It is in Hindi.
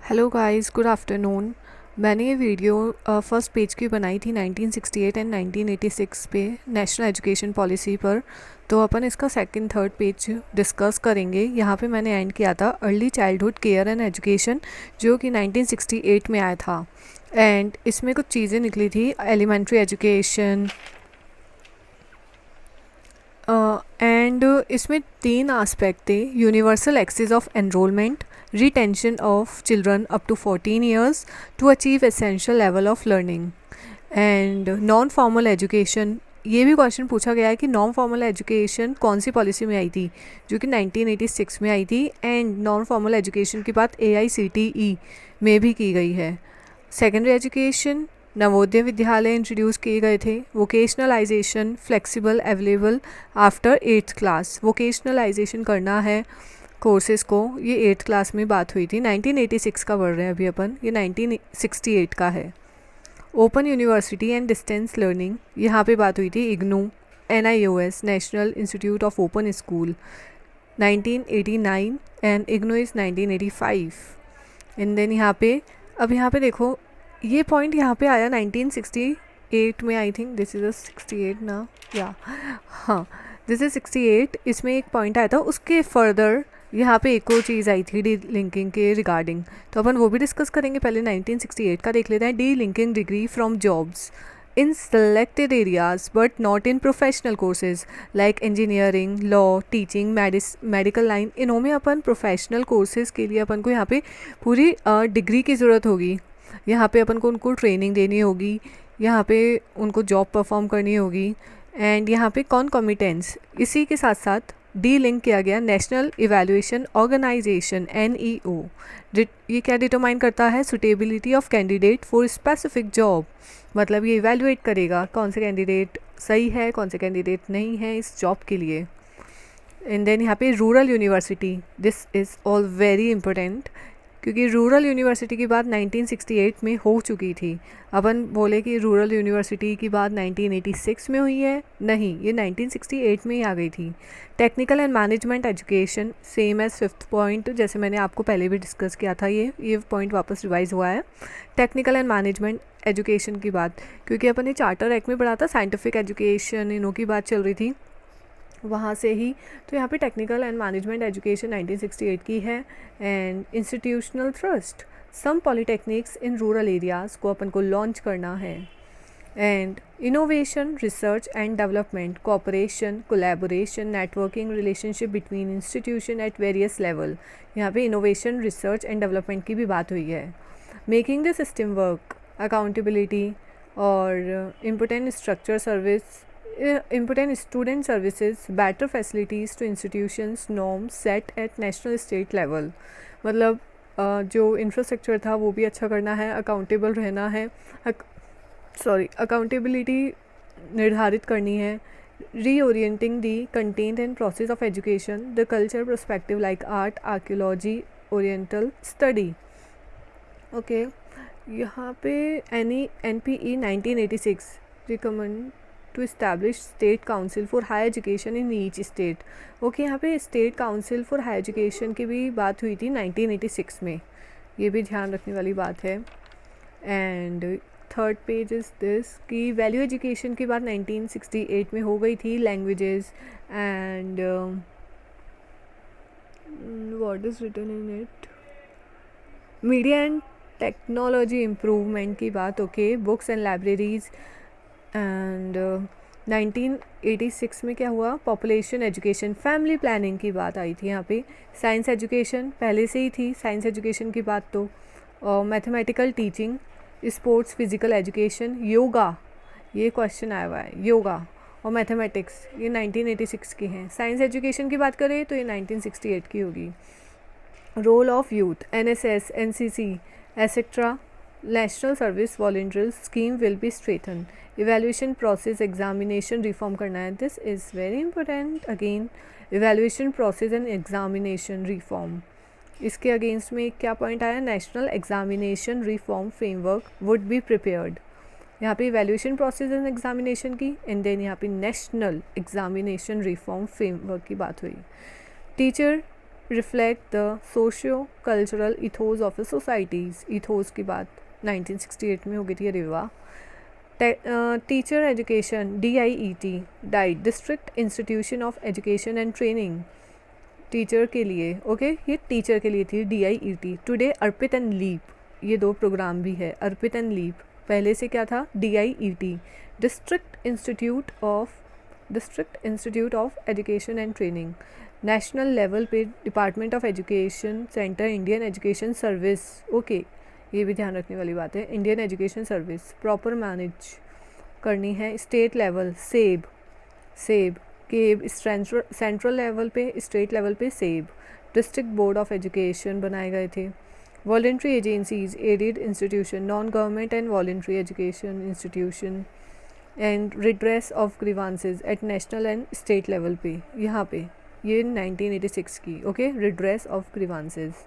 Hello guys, good afternoon. मैंने ये वीडियो फर्स्ट पेज की बनाई थी 1968 एंड 1986 पे नेशनल एजुकेशन पॉलिसी पर। तो अपन इसका सेकंड थर्ड पेज डिस्कस करेंगे। यहाँ पे मैंने एंड किया था early childhood care and education, जो कि 1968 में आया था। एंड इसमें कुछ चीज़ें निकली थी, एलिमेंट्री एजुकेशन। एंड इसमें तीन आस्पेक्ट थे: universal access of enrolment, retention of children up to 14 years to achieve essential level of learning, and non formal education. ये भी क्वेश्चन पूछा गया है कि नॉन फॉर्मल एजुकेशन कौन सी पॉलिसी में आई थी, जो कि 1986 में आई थी। एंड नॉन फॉर्मल एजुकेशन की बात AICTE में भी की गई है। Secondary education, Navodaya Vidyalaya introduce किए गए थे। Vocationalisation, flexible available after 8th class. Vocationalisation करना है कोर्सेज को, ये 8th क्लास में बात हुई थी। 1986 का पढ़ रहे हैं अभी अपन, ये 1968 का है। Open university and distance learning, यहाँ पे बात हुई थी IGNOU, NIOS national institute of open school 1989 and IGNOU is 1985। And then यहाँ पे देखो, ये पॉइंट यहाँ पे आया 1968 में। आई थिंक दिस इज़ 68 ना, या हाँ दिस इज़ 68। इसमें एक पॉइंट आया था, उसके फर्दर यहाँ पे एक और चीज़ आई थी डी लिंकिंग के रिगार्डिंग, तो अपन वो भी डिस्कस करेंगे। पहले 1968 का देख लेते हैं। D linking degree from jobs in selected areas but not in professional courses like engineering, law, teaching, medical line. इन्हों में अपन प्रोफेशनल कोर्सेज़ के लिए अपन को यहाँ पे पूरी डिग्री की ज़रूरत होगी। यहाँ पे अपन को उनको ट्रेनिंग देनी होगी, यहाँ पे उनको जॉब परफॉर्म करनी होगी। एंड यहाँ पे कॉन्कॉमिटेंस, इसी के साथ साथ डी लिंक किया गया नेशनल इवैल्यूएशन ऑर्गेनाइजेशन NEO। ये क्या डिटरमाइन करता है? Suitability of candidate for specific job. मतलब ये इवैल्यूएट करेगा कौन से कैंडिडेट सही है, कौन से कैंडिडेट नहीं है इस जॉब के लिए। एंड देन यहाँ पे rural university, this is all very important, क्योंकि रूरल यूनिवर्सिटी की बात 1968 में हो चुकी थी। अपन बोले कि रूरल यूनिवर्सिटी की बात 1986 में हुई है, नहीं, ये 1968 में ही आ गई थी। Technical and management education, same as fifth point, जैसे मैंने आपको पहले भी डिस्कस किया था, ये पॉइंट वापस रिवाइज हुआ है। टेक्निकल एंड मैनेजमेंट एजुकेशन की बात, क्योंकि अपन ने चार्टर एक्ट में पढ़ा था, साइंटिफिक एजुकेशन इनों की बात चल रही थी वहाँ से ही। तो यहाँ पे टेक्निकल एंड मैनेजमेंट एजुकेशन 1968 की है। And institutional trust, some polytechnics in rural areas को अपन को लॉन्च करना है। And innovation, research and development, cooperation, collaboration, networking, relationship between institution at various level. यहाँ पे इनोवेशन, रिसर्च एंड डेवलपमेंट की भी बात हुई है। Making the system work, accountability और important structure service, important student services, better facilities to institutions, norms set at national state level। मतलब जो इंफ्रास्ट्रक्चर था वो भी अच्छा करना है, अकाउंटेबल रहना है, अकाउंटेबिलिटी निर्धारित करनी है। Reorienting the content and process of education, the culture perspective like art, archaeology, oriental study. Okay, यहाँ पे NPE 1986 recommend to establish state council for high education in each state. Okay, यहाँ पे state council for high education की भी बात हुई थी 1986 में, ये भी ध्यान रखने वाली बात है। And third page is this कि वैल्यू एजुकेशन की बात 1968 में हो गई थी। Languages and what is written in it, media and technology improvement की बात। Okay, books and libraries. And 1986 में क्या हुआ? पॉपुलेशन एजुकेशन, फैमिली प्लानिंग की बात आई थी यहाँ पे। साइंस एजुकेशन पहले से ही थी, साइंस एजुकेशन की बात तो। और mathematical teaching, sports, physical education, yoga, ये क्वेश्चन आया हुआ है, योगा और मैथमेटिक्स, ये 1986 की हैं। साइंस एजुकेशन की बात करें तो ये 1968 की होगी। Role of youth, NSS, NCC etcetera, national service volunteer scheme will be strengthen. Evaluation process, examination reform करना है, this is very important. Again evaluation process and examination reform, इसके अगेंस्ट में क्या पॉइंट आया? National examination reform framework would be prepared. यहाँ पे इवैल्यूएशन प्रोसेस एंड एग्जामिनेशन की, एंड देन यहाँ पे नेशनल एग्जामिनेशन रिफॉर्म फ्रेमवर्क की बात हुई। Teacher reflect the socio cultural ethos of the societies. Ethos की बात 1968 में हो गई थी, अरे वाह। Teacher education DIET, DIET district institution of education and training, teacher के लिए, ओके ये टीचर के लिए थी DIET। Today Arpit and leap, ये दो प्रोग्राम भी है, अर्पित एंड लीप। पहले से क्या था, DIET, district institute of education and training. National level पे department of education center, Indian education service, okay ये भी ध्यान रखने वाली बात है, Indian education service proper manage करनी है। State level SABE CABE, central level पे, स्टेट लेवल पे SABE. District board of education बनाए गए थे। Voluntary agencies, aided institution, non government and voluntary education institution, and redress of grievances at national and state level पे, यहाँ पे ये 1986 की, ओके रिड्रेस ऑफ ग्रीवांसेस।